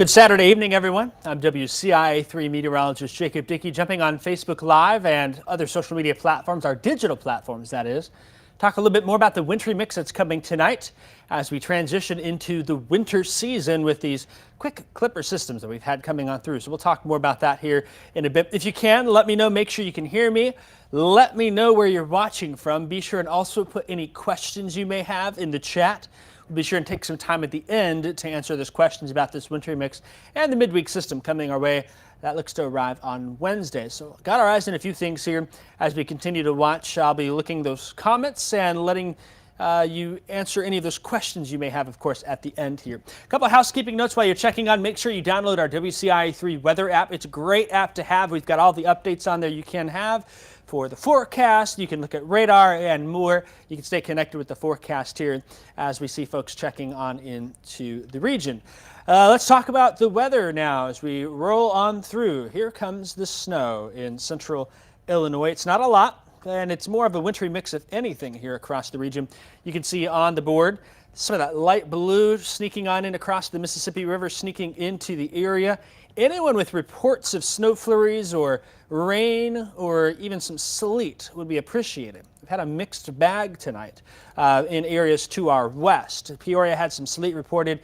Good Saturday evening, everyone. I'm WCIA 3 meteorologist Jacob Dickey, jumping on Facebook Live and other social media platforms, our digital platforms, that is. Talk a little bit more about the wintry mix that's coming tonight as we transition into the winter season with these quick clipper systems that we've had coming on through. So we'll talk more about that here in a bit. If you can, let me know. Make sure you can hear me. Let me know where you're watching from. Be sure and also put any questions you may have in the chat. We'll be sure and take some time at the end to answer those questions about this wintry mix and the midweek system coming our way. That looks to arrive on Wednesday. So got our eyes on a few things here as we continue to watch. I'll be looking those comments and letting you answer any of those questions you may have, of course, at the end here. A couple of housekeeping notes while you're checking on. Make sure you download our WCIA 3 weather app. It's a great app to have. We've got all the updates on there you can have for the forecast. You can look at radar and more. You can stay connected with the forecast here as we see folks checking on into the region. Let's talk about the weather now as we roll on through. Here comes the snow in central Illinois. It's not a lot, and it's more of a wintry mix of anything here across the region. You can see on the board some of that light blue sneaking on in across the Mississippi River, sneaking into the area. Anyone with reports of snow flurries or rain or even some sleet would be appreciated. We've had a mixed bag tonight in areas to our west. Peoria had some sleet reported.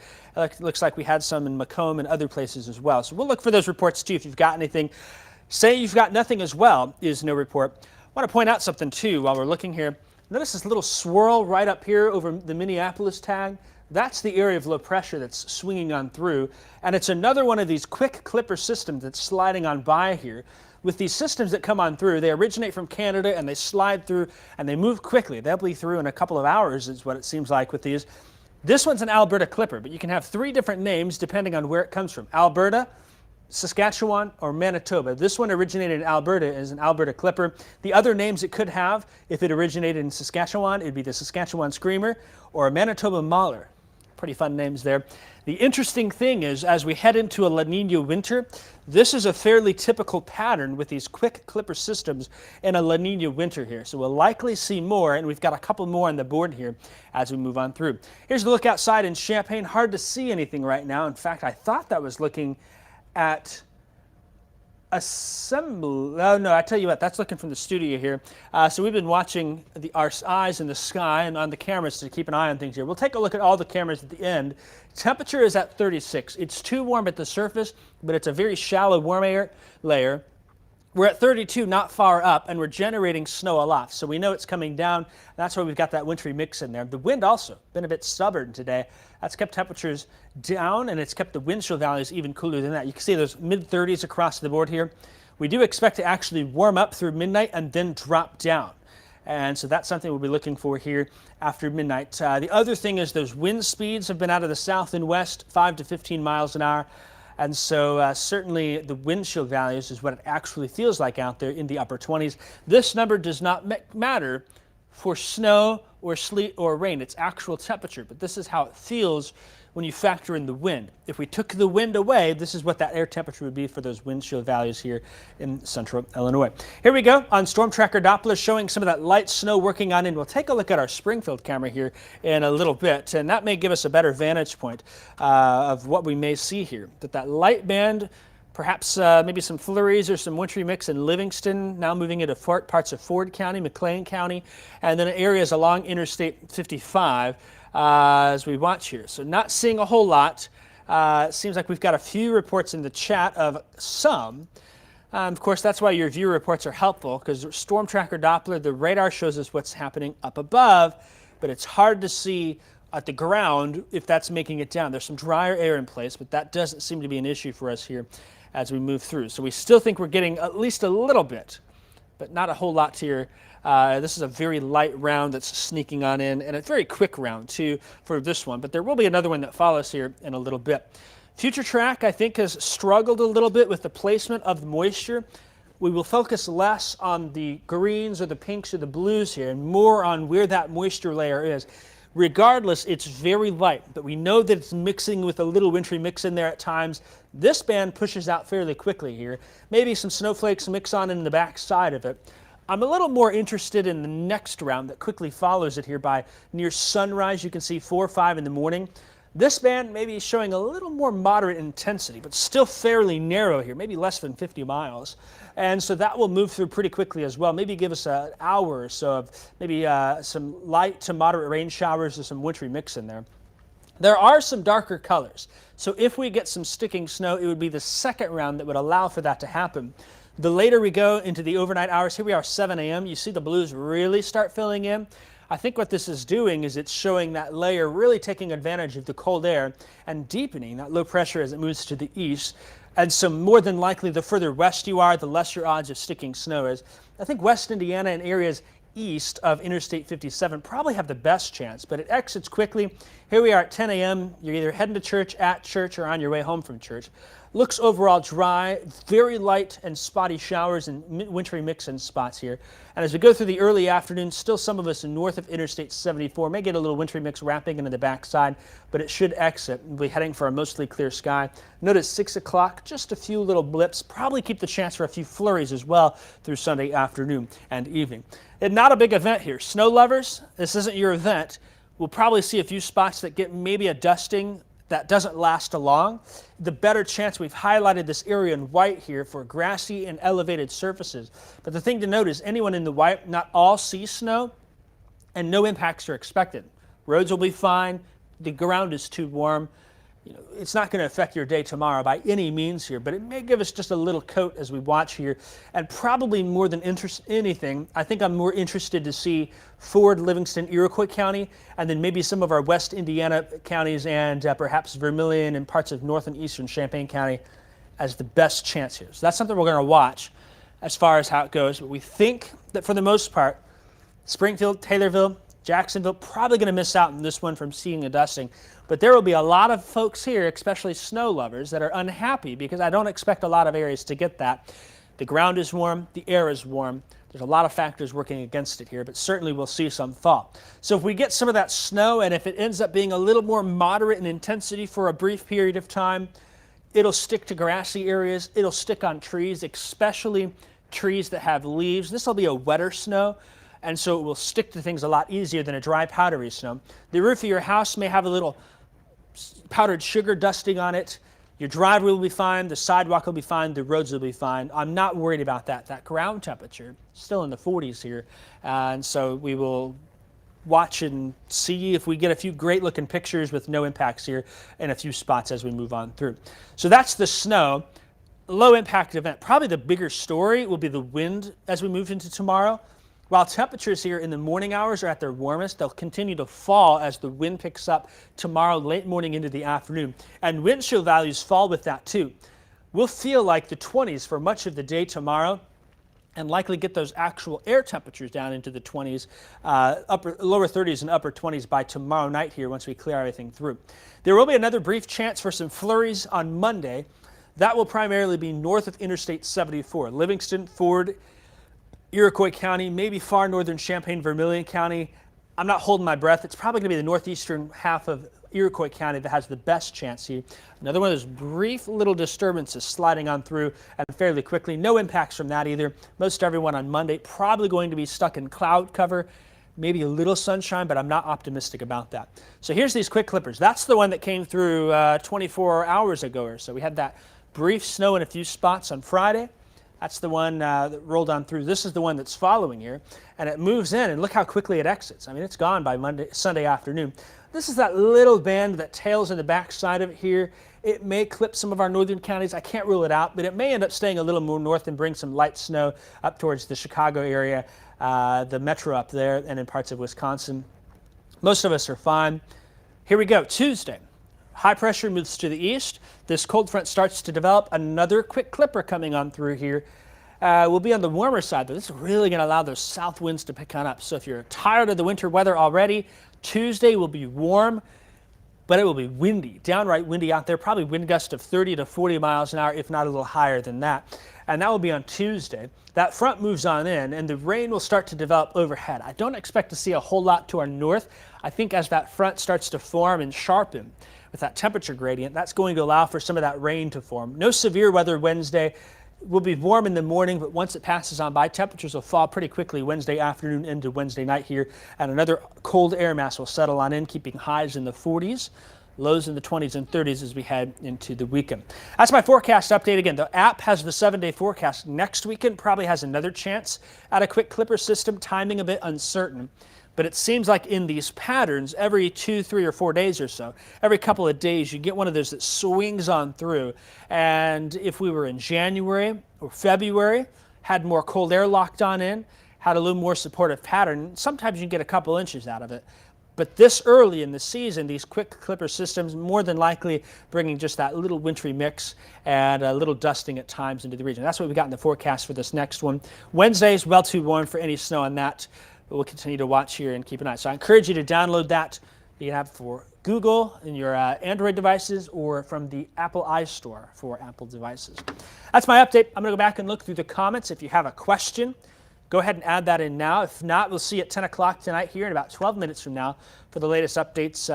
Looks like we had some in Macomb and other places as well. So we'll look for those reports too if you've got anything. Say you've got nothing as well is no report. I want to point out something too while we're looking here. Notice this little swirl right up here over the Minneapolis tag. That's the area of low pressure that's swinging on through, and it's another one of these quick clipper systems that's sliding on by here. With these systems that come on through, they originate from Canada and they slide through and they move quickly. They'll be through in a couple of hours is what it seems like with these. This one's an Alberta Clipper, but you can have 3 different names depending on where it comes from. Alberta, Saskatchewan, or Manitoba. This one originated in Alberta as an Alberta Clipper. The other names it could have, if it originated in Saskatchewan, it'd be the Saskatchewan Screamer or a Manitoba Mauler. Pretty fun names there. The interesting thing is, as we head into a La Nina winter, this is a fairly typical pattern with these quick clipper systems in a La Nina winter here. So we'll likely see more, and we've got a couple more on the board here as we move on through. Here's the look outside in Champaign. Hard to see anything right now. In fact, I thought that was looking at oh no, I tell you what, that's looking from the studio here. So we've been watching our eyes in the sky and on the cameras to keep an eye on things here. We'll take a look at all the cameras at the end. Temperature is at 36. It's too warm at the surface, but it's a very shallow warm air layer. We're at 32, not far up, and we're generating snow aloft. So we know it's coming down. That's why we've got that wintry mix in there. The wind also been a bit stubborn today. That's kept temperatures down, and it's kept the wind chill values even cooler than that. You can see those mid-30s across the board here. We do expect to actually warm up through midnight and then drop down. And so that's something we'll be looking for here after midnight. The other thing is those wind speeds have been out of the south and west, 5 to 15 miles an hour. And so certainly the wind chill values is what it actually feels like out there in the upper 20s. This number does not matter for snow or sleet or rain. It's actual temperature, but this is how it feels when you factor in the wind. If we took the wind away, this is what that air temperature would be for those wind chill values here in central Illinois. Here we go on Storm Tracker Doppler, showing some of that light snow working on in. We'll take a look at our Springfield camera here in a little bit, and that may give us a better vantage point of what we may see here. That light band, perhaps maybe some flurries or some wintry mix in Livingston, now moving into parts of Ford County, McLean County, and then areas along Interstate 55 as we watch here. So not seeing a whole lot. It seems like we've got a few reports in the chat of some. Of course, that's why your view reports are helpful, because Storm Tracker Doppler, the radar shows us what's happening up above, but it's hard to see at the ground if that's making it down. There's some drier air in place, but that doesn't seem to be an issue for us here as we move through. So we still think we're getting at least a little bit, but not a whole lot here. This is a very light round that's sneaking on in, and a very quick round too for this one, but there will be another one that follows here in a little bit. Future track, I think, has struggled a little bit with the placement of the moisture. We will focus less on the greens or the pinks or the blues here and more on where that moisture layer is. Regardless, it's very light, but we know that it's mixing with a little wintry mix in there at times. This band pushes out fairly quickly here. Maybe some snowflakes mix on in the back side of it. I'm a little more interested in the next round that quickly follows it here by near sunrise. You can see 4 or 5 in the morning. This band may be showing a little more moderate intensity, but still fairly narrow here, maybe less than 50 miles. And so that will move through pretty quickly as well. Maybe give us an hour or so of maybe some light to moderate rain showers or some wintry mix in there. There are some darker colors. So if we get some sticking snow, it would be the second round that would allow for that to happen. The later we go into the overnight hours, here we are 7 a.m., you see the blues really start filling in. I think what this is doing is it's showing that layer really taking advantage of the cold air and deepening that low pressure as it moves to the east. And so more than likely, the further west you are, the less your odds of sticking snow is. I think West Indiana and areas east of Interstate 57 probably have the best chance, but it exits quickly. Here we are at 10 a.m. You're either heading to church, at church, or on your way home from church. Looks overall dry, very light and spotty showers and wintry mix in spots here. And as we go through the early afternoon, still some of us north of Interstate 74 may get a little wintry mix wrapping into the backside, but it should exit. We'll be heading for a mostly clear sky. Notice 6 o'clock, just a few little blips. Probably keep the chance for a few flurries as well through Sunday afternoon and evening. And not a big event here. Snow lovers, this isn't your event. We'll probably see a few spots that get maybe a dusting that doesn't last long. The better chance, we've highlighted this area in white here for grassy and elevated surfaces. But the thing to note is anyone in the white, not all see snow, and no impacts are expected. Roads will be fine. The ground is too warm. It's not going to affect your day tomorrow by any means here, but it may give us just a little coat as we watch here. And probably more than anything, I think I'm more interested to see Ford, Livingston, Iroquois County, and then maybe some of our West Indiana counties and perhaps Vermilion and parts of North and Eastern Champaign County as the best chance here. So that's something we're going to watch as far as how it goes. But we think that for the most part, Springfield, Taylorville, Jacksonville, probably going to miss out on this one from seeing a dusting. But there will be a lot of folks here, especially snow lovers, that are unhappy because I don't expect a lot of areas to get that. The ground is warm, the air is warm. There's a lot of factors working against it here, but certainly we'll see some thaw. So if we get some of that snow, and if it ends up being a little more moderate in intensity for a brief period of time, it'll stick to grassy areas, it'll stick on trees, especially trees that have leaves. This will be a wetter snow, and so it will stick to things a lot easier than a dry, powdery snow. The roof of your house may have a little powdered sugar dusting on it. Your driveway will be fine, the sidewalk will be fine, the roads will be fine. I'm not worried about that. That ground temperature still in the 40s here, and so we will watch and see if we get a few great looking pictures with no impacts here in a few spots as we move on through. So that's the snow. Low impact event. Probably the bigger story will be the wind as we move into tomorrow. While temperatures here in the morning hours are at their warmest, they'll continue to fall as the wind picks up tomorrow late morning into the afternoon. And wind chill values fall with that too. We'll feel like the 20s for much of the day tomorrow and likely get those actual air temperatures down into the 20s, lower 30s and upper 20s by tomorrow night here once we clear everything through. There will be another brief chance for some flurries on Monday. That will primarily be north of Interstate 74, Livingston, Ford, Iroquois County, maybe far northern Champaign, Vermilion County. I'm not holding my breath. It's probably going to be the northeastern half of Iroquois County that has the best chance here. Another one of those brief little disturbances sliding on through and fairly quickly. No impacts from that either. Most everyone on Monday probably going to be stuck in cloud cover, maybe a little sunshine, but I'm not optimistic about that. So here's these quick clippers. That's the one that came through 24 hours ago or so. We had that brief snow in a few spots on Friday. That's the one that rolled on through. This is the one that's following here, and it moves in, and look how quickly it exits. I mean, it's gone by Sunday afternoon. This is that little band that tails in the back side of it here. It may clip some of our northern counties. I can't rule it out, but it may end up staying a little more north and bring some light snow up towards the Chicago area, the metro up there, and in parts of Wisconsin. Most of us are fine. Here we go, Tuesday. High pressure moves to the east. This cold front starts to develop. Another quick clipper coming on through here. We'll be on the warmer side, but this is really going to allow those south winds to pick on up. So if you're tired of the winter weather already, Tuesday will be warm, but it will be windy, downright windy out there, probably wind gust of 30 to 40 miles an hour, if not a little higher than that. And that will be on Tuesday. That front moves on in, and the rain will start to develop overhead. I don't expect to see a whole lot to our north. I think as that front starts to form and sharpen with that temperature gradient, that's going to allow for some of that rain to form. No severe weather Wednesday. Will be warm in the morning, but once it passes on by, temperatures will fall pretty quickly Wednesday afternoon into Wednesday night here, and another cold air mass will settle on in, keeping highs in the 40s. Lows in the 20s and 30s as we head into the weekend. That's my forecast update. Again, the app has the 7-day forecast. Next weekend probably has another chance at a quick clipper system. Timing a bit uncertain. But it seems like in these patterns, every 2, 3, or 4 days or so, every couple of days, you get one of those that swings on through. And if we were in January or February, had more cold air locked on in, had a little more supportive pattern, sometimes you can get a couple inches out of it. But this early in the season, these quick clipper systems more than likely bringing just that little wintry mix and a little dusting at times into the region. That's what we got in the forecast for this next one. Wednesday is well too warm for any snow on that, but we'll continue to watch here and keep an eye. So I encourage you to download that. You can have it for Google in your Android devices or from the Apple iStore for Apple devices. That's my update. I'm going to go back and look through the comments. If you have a question, go ahead and add that in now. If not, we'll see you at 10 o'clock tonight here in about 12 minutes from now for the latest updates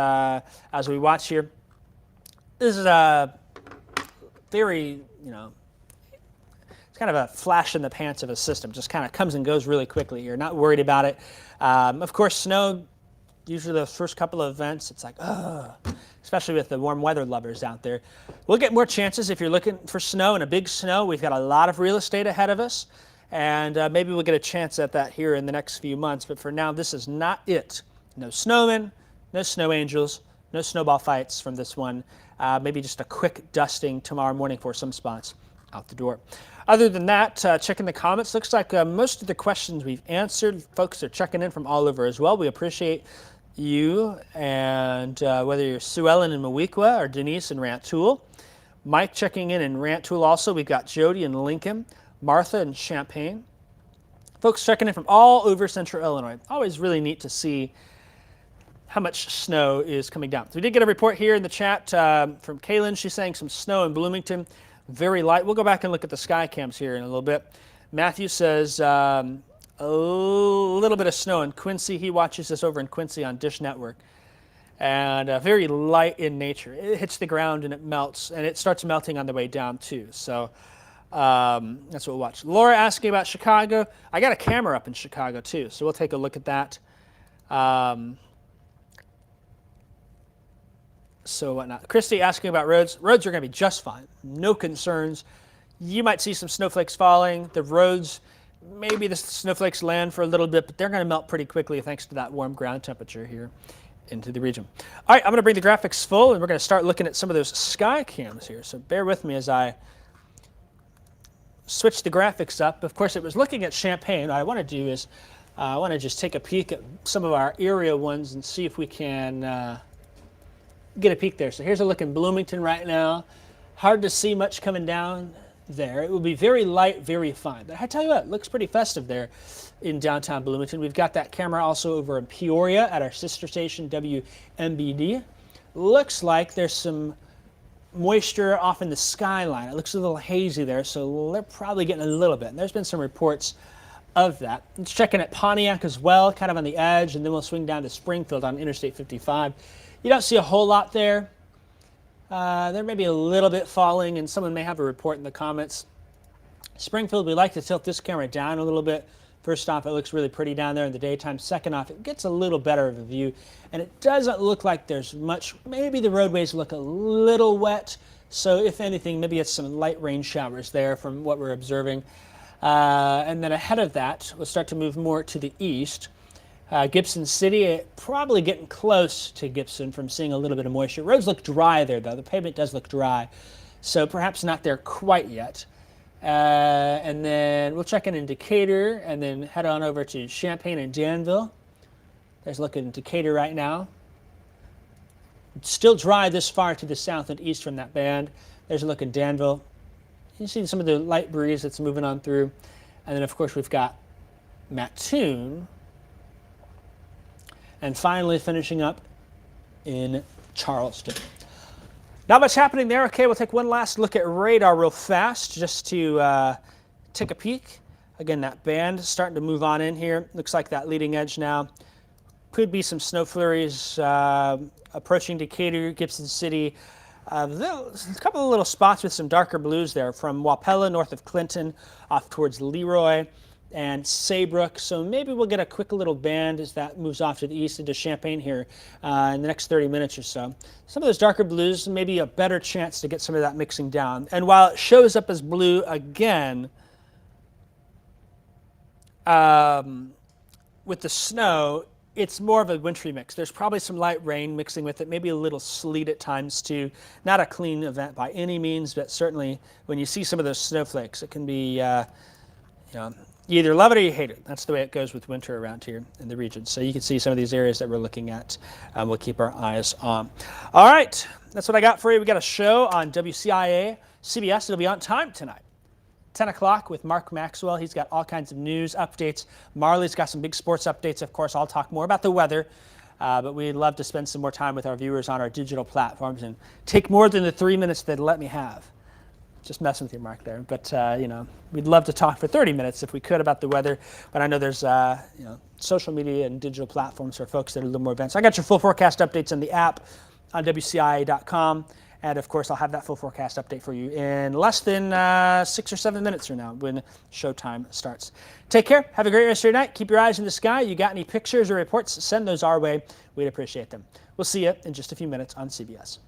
as we watch here. This is a very, it's kind of a flash in the pants of a system. Just kind of comes and goes really quickly here. Not worried about it. Of course, snow, usually the first couple of events, it's like, especially with the warm weather lovers out there. We'll get more chances if you're looking for snow and a big snow. We've got a lot of real estate ahead of us. And maybe we'll get a chance at that here in the next few months. But for now, this is not it. No snowmen, no snow angels, no snowball fights from this one. Maybe just a quick dusting tomorrow morning for some spots out the door. Other than that, checking the comments. Looks like most of the questions we've answered. Folks are checking in from all over as well. We appreciate you. And whether you're Sue Ellen in Mawequa or Denise in Rantoul. Mike checking in Rantoul also. We've got Jody in Lincoln. Martha in Champaign. Folks checking in from all over central Illinois. Always really neat to see how much snow is coming down. So we did get a report here in the chat from Kaylin. She's saying some snow in Bloomington, very light. We'll go back and look at the sky cams here in a little bit. Matthew says a little bit of snow in Quincy. He watches this over in Quincy on Dish Network. And very light in nature. It hits the ground and it melts, and it starts melting on the way down too. So that's what we'll watch. Laura asking about Chicago. I got a camera up in Chicago too, so we'll take a look at that. So whatnot. Christy asking about roads. Roads are going to be just fine. No concerns. You might see some snowflakes falling. The roads, maybe the snowflakes land for a little bit, but they're going to melt pretty quickly thanks to that warm ground temperature here into the region. All right, I'm going to bring the graphics full, and we're going to start looking at some of those sky cams here. So bear with me as I switch the graphics up. Of course, it was looking at Champaign. What I want to do is I want to just take a peek at some of our area ones and see if we can get a peek there. So here's a look in Bloomington right now. Hard to see much coming down there. It will be very light, very fine. But I tell you what, it looks pretty festive there in downtown Bloomington. We've got that camera also over in Peoria at our sister station, WMBD. Looks like there's some moisture off in the skyline. It looks a little hazy there, so they're probably getting a little bit. And there's been some reports of that. Let's check in at Pontiac as well, kind of on the edge, and then we'll swing down to Springfield on Interstate 55. You don't see a whole lot there. There may be a little bit falling, and someone may have a report in the comments. Springfield, we like to tilt this camera down a little bit. First off, it looks really pretty down there in the daytime. Second off, it gets a little better of a view, and it doesn't look like there's much. Maybe the roadways look a little wet, so if anything, maybe it's some light rain showers there from what we're observing. And then ahead of that, we'll start to move more to the east. Gibson City, probably getting close to Gibson from seeing a little bit of moisture. Roads look dry there, though. The pavement does look dry, so perhaps not there quite yet. And then we'll check in Decatur and then head on over to Champaign and Danville. There's a look in Decatur right now. It's still dry this far to the south and east from that band. There's a look in Danville. You see some of the light breeze that's moving on through. And then, of course, we've got Mattoon. And finally finishing up in Charleston. Not much happening there. Okay, we'll take one last look at radar real fast just to take a peek. Again, that band starting to move on in here. Looks like that leading edge now. Could be some snow flurries approaching Decatur, Gibson City. A couple of little spots with some darker blues there from Wapella north of Clinton off towards Leroy. and Saybrook. So maybe we'll get a quick little band as that moves off to the east into Champaign here in the next 30 minutes or so. Some of those darker blues, maybe a better chance to get some of that mixing down. And while it shows up as blue again, with the snow, it's more of a wintry mix. There's probably some light rain mixing with it, maybe a little sleet at times too. Not a clean event by any means, but certainly when you see some of those snowflakes, it can be, you either love it or you hate it. That's the way it goes with winter around here in the region. So you can see some of these areas that we're looking at. We'll keep our eyes on. All right, that's what I got for you. We got a show on WCIA, CBS. It'll be on time tonight. 10 o'clock with Mark Maxwell. He's got all kinds of news updates. Marley's got some big sports updates. Of course, I'll talk more about the weather, but we'd love to spend some more time with our viewers on our digital platforms and take more than the 3 minutes they'd let me have. Just messing with you, Mark, there. But, we'd love to talk for 30 minutes if we could about the weather. But I know there's, social media and digital platforms for folks that are a little more advanced. I got your full forecast updates in the app on WCIA.com. And of course, I'll have that full forecast update for you in less than 6 or 7 minutes from now when showtime starts. Take care. Have a great rest of your night. Keep your eyes in the sky. You got any pictures or reports, send those our way. We'd appreciate them. We'll see you in just a few minutes on CBS.